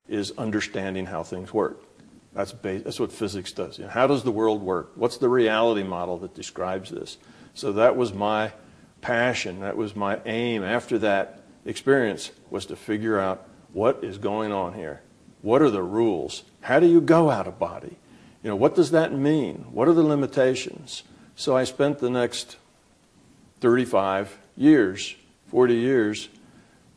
is understanding how things work. That's what physics does. You know, how does the world work? What's the reality model that describes this? So that was my passion. That was my aim after that experience, was to figure out what is going on here. What are the rules? How do you go out of body? You know, what does that mean? What are the limitations? So I spent the next 35 years, 40 years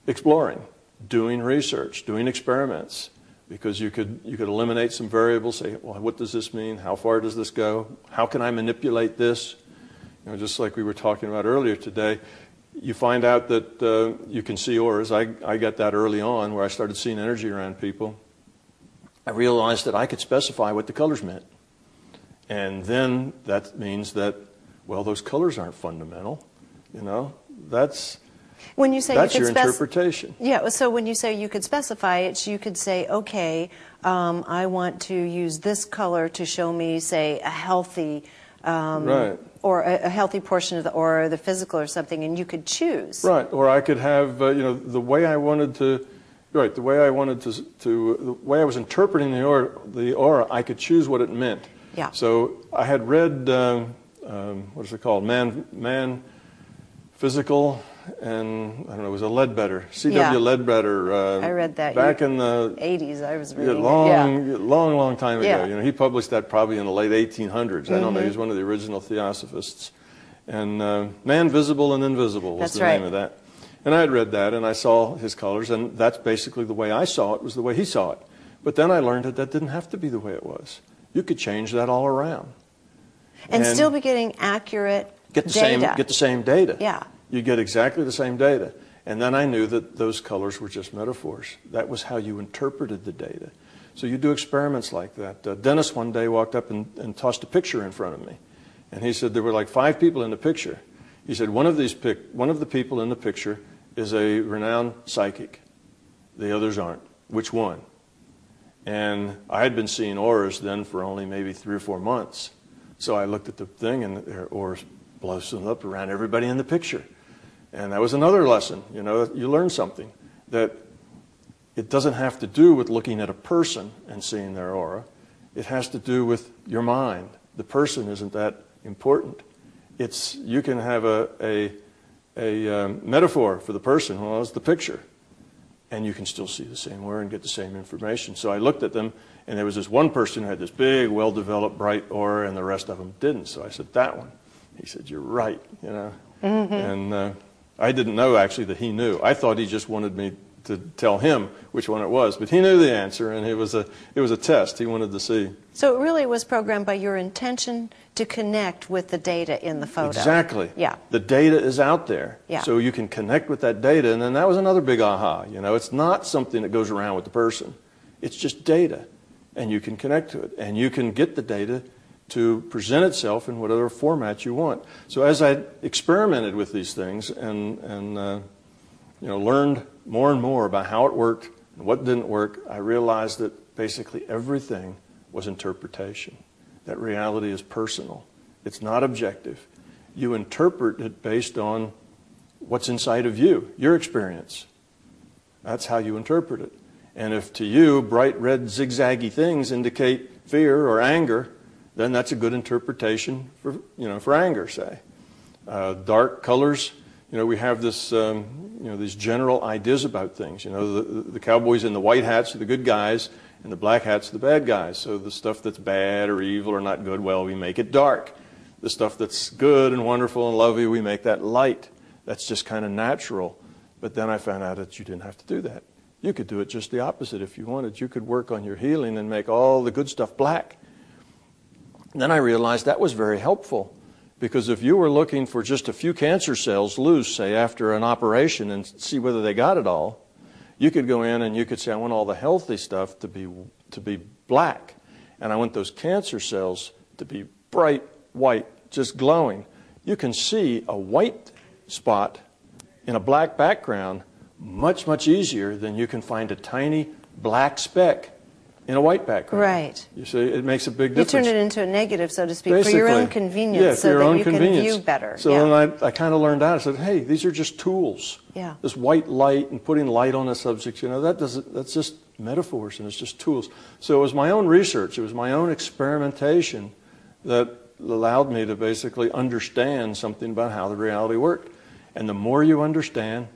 exploring, doing research, doing experiments, because you could eliminate some variables, say, well, what does this mean? How far does this go? How can I manipulate this? You know, just like we were talking about earlier today, you find out that you can see auras. I got that early on, where I started seeing energy around people. I realized that I could specify what the colors meant. And then that means that, well, those colors aren't fundamental. You know, that's when you say your interpretation. Yeah, so when you say you could specify it, you could say, okay, I want to use this color to show me, say, a healthy right. or a healthy portion of the aura, or the physical or something, and you could choose. Right, or I could have, you know, the way I wanted to, right, the way I wanted to the way I was interpreting the aura, I could choose what it meant. Yeah. So I had read, what is it called, Man, Physical, and I don't know, it was a Ledbetter, C.W. Ledbetter. I read that back in the 80s. I was reading long time ago. Yeah. You know, he published that probably in the late 1800s. I don't know. He was one of the original theosophists. And Man, Visible and Invisible was the name of that. And I had read that, and I saw his colors, and that's basically the way I saw it, was the way he saw it. But then I learned that that didn't have to be the way it was. You could change that all around. And still be getting accurate data. Get the same data. Yeah. You get exactly the same data. And then I knew that those colors were just metaphors. That was how you interpreted the data. So you do experiments like that. Dennis one day walked up and tossed a picture in front of me. And he said there were like 5 people in the picture. He said one of the people in the picture is a renowned psychic. The others aren't. Which one? And I had been seeing auras then for only maybe 3 or 4 months. So I looked at the thing, and their auras blossomed up around everybody in the picture. And that was another lesson. You know, you learn something, that it doesn't have to do with looking at a person and seeing their aura. It has to do with your mind. The person isn't that important. You can have a metaphor for the person, well, it's the picture, and you can still see the same aura and get the same information. So I looked at them, and there was this one person who had this big, well-developed, bright aura, and the rest of them didn't. So I said, that one. He said, you're right, you know. And I didn't know, actually, that he knew. I thought he just wanted me to tell him which one it was. But he knew the answer, and it was a test he wanted to see. So it really was programmed by your intention to connect with the data in the photo. Exactly. Yeah. The data is out there. Yeah. So you can connect with that data. And then that was another big aha. You know, it's not something that goes around with the person. It's just data. And you can connect to it. And you can get the data to present itself in whatever format you want. So as I experimented with these things and you know, learned more and more about how it worked and what didn't work, I realized that basically everything was interpretation. That reality is personal. It's not objective. You interpret it based on what's inside of you, your experience. That's how you interpret it. And if to you bright red zigzaggy things indicate fear or anger, then that's a good interpretation for anger, say. Dark colors, you know, we have this, you know, these general ideas about things. You know, the cowboys in the white hats are the good guys, and the black hats are the bad guys. So the stuff that's bad or evil or not good, well, we make it dark. The stuff that's good and wonderful and lovely, we make that light. That's just kind of natural. But then I found out that you didn't have to do that. You could do it just the opposite if you wanted. You could work on your healing and make all the good stuff black. And then I realized that was very helpful, because if you were looking for just a few cancer cells loose, say after an operation, and see whether they got it all, you could go in and you could say, I want all the healthy stuff to be black, and I want those cancer cells to be bright white, just glowing. You can see a white spot in a black background much, much easier than you can find a tiny black speck in a white background. Right. You see, it makes a big difference. You turn it into a negative, so to speak, Basically, for your own convenience, so that you can view better. So then I kind of learned out. I said, hey, these are just tools. Yeah. This white light and putting light on a subject, you know, that's just metaphors and it's just tools. So it was my own research, it was my own experimentation that allowed me to basically understand something about how the reality worked. And the more you understand,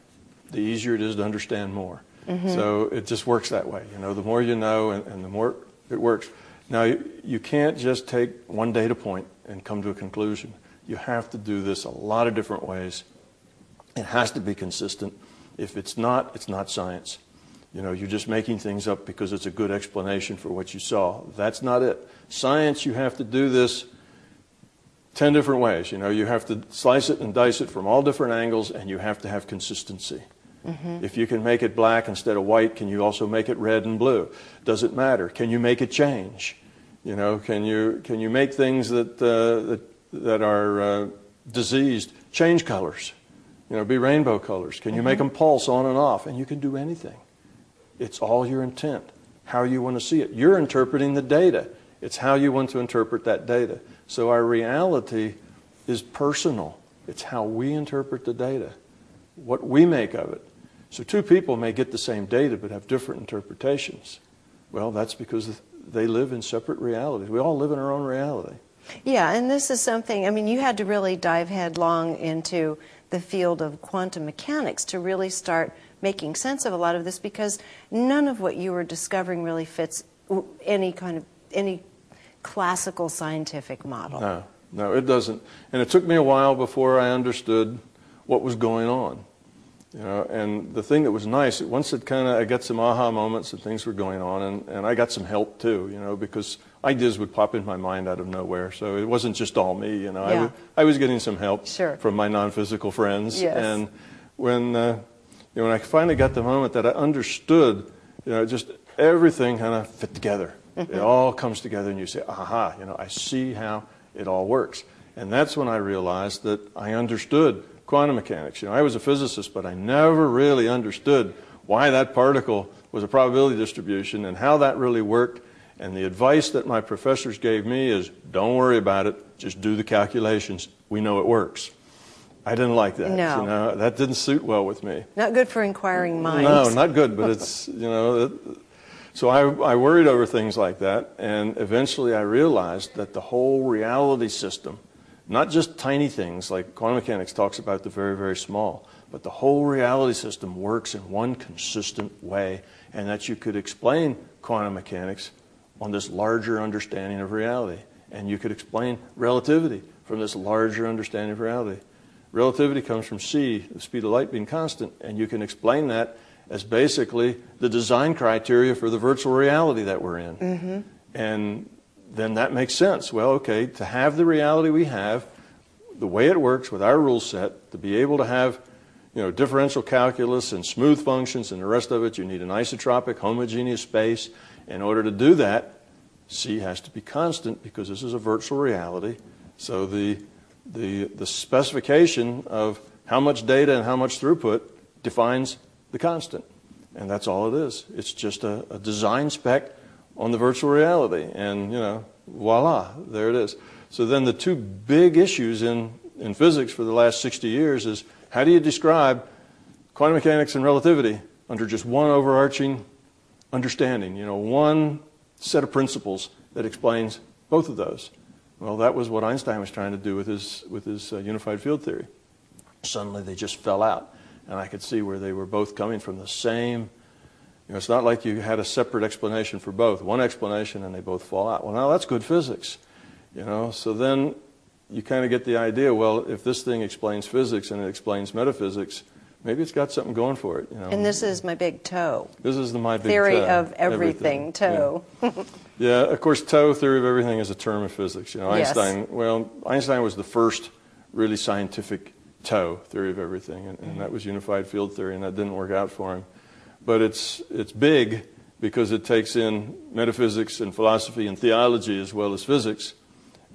the easier it is to understand more. So it just works that way. You know, the more you know and the more it works. Now, you can't just take one data point and come to a conclusion. You have to do this a lot of different ways. It has to be consistent. If it's not science. You know, you're just making things up because it's a good explanation for what you saw. That's not it. Science, you have to do this 10 different ways. You know, you have to slice it and dice it from all different angles, and you have to have consistency. If you can make it black instead of white, can you also make it red and blue? Does it matter? Can you make it change? You know, can you make things that are diseased change colors? You know, be rainbow colors. Can you make them pulse on and off? And you can do anything. It's all your intent, how you want to see it. You're interpreting the data. It's how you want to interpret that data. So our reality is personal. It's how we interpret the data, what we make of it. So two people may get the same data but have different interpretations. Well, that's because they live in separate realities. We all live in our own reality. Yeah, and this is something, I mean, you had to really dive headlong into the field of quantum mechanics to really start making sense of a lot of this, because none of what you were discovering really fits any classical scientific model. No, it doesn't. And it took me a while before I understood what was going on. You know, and the thing that was nice, once I got some aha moments and things were going on, and I got some help too, you know, because ideas would pop in my mind out of nowhere. So it wasn't just all me, you know. Yeah. I was getting some help from my non-physical friends. Yes. And when I finally got the moment that I understood, you know, just everything kind of fit together. It all comes together and you say, aha, you know, I see how it all works. And that's when I realized that I understood quantum mechanics. You know, I was a physicist, but I never really understood why that particle was a probability distribution and how that really worked. And the advice that my professors gave me is, don't worry about it, just do the calculations. We know it works. I didn't like that. No. You know, that didn't suit well with me. Not good for inquiring minds. No, not good, but it's, you know, so I worried over things like that, and eventually I realized that the whole reality system, not just tiny things like quantum mechanics talks about the very, very small, but the whole reality system works in one consistent way, and that you could explain quantum mechanics on this larger understanding of reality. And you could explain relativity from this larger understanding of reality. Relativity comes from c, the speed of light being constant, and you can explain that as basically the design criteria for the virtual reality that we're in. And then that makes sense. Well, okay, to have the reality we have, the way it works with our rule set, to be able to have, you know, differential calculus and smooth functions and the rest of it, you need an isotropic, homogeneous space. In order to do that, c has to be constant because this is a virtual reality. So the specification of how much data and how much throughput defines the constant. And that's all it is. It's just a design spec on the virtual reality. And, you know, voila, there it is. So then the two big issues in physics for the last 60 years is how do you describe quantum mechanics and relativity under just one overarching understanding, you know, one set of principles that explains both of those. Well, that was what Einstein was trying to do with his unified field theory. Suddenly they just fell out, and I could see where they were both coming from the same. You know, it's not like you had a separate explanation for both. One explanation and they both fall out. Well, now that's good physics, you know. So then you kind of get the idea, well, if this thing explains physics and it explains metaphysics, maybe it's got something going for it, you know. And this is my big toe. This is my big theory toe. of everything, toe. Yeah, of course, toe, theory of everything, is a term of physics. You know, Yes. Einstein was the first really scientific toe, theory of everything, and that was unified field theory, and that didn't work out for him. But it's big because it takes in metaphysics and philosophy and theology as well as physics,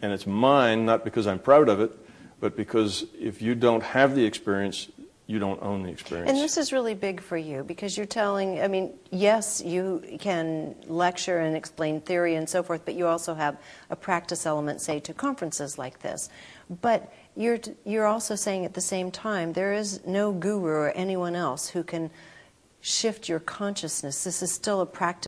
and it's mine not because I'm proud of it, but because if you don't have the experience, you don't own the experience. And this is really big for you because you're telling, I mean, yes, you can lecture and explain theory and so forth, but you also have a practice element, say, to conferences like this. But you're also saying at the same time, there is no guru or anyone else who can shift your consciousness. This is still a practice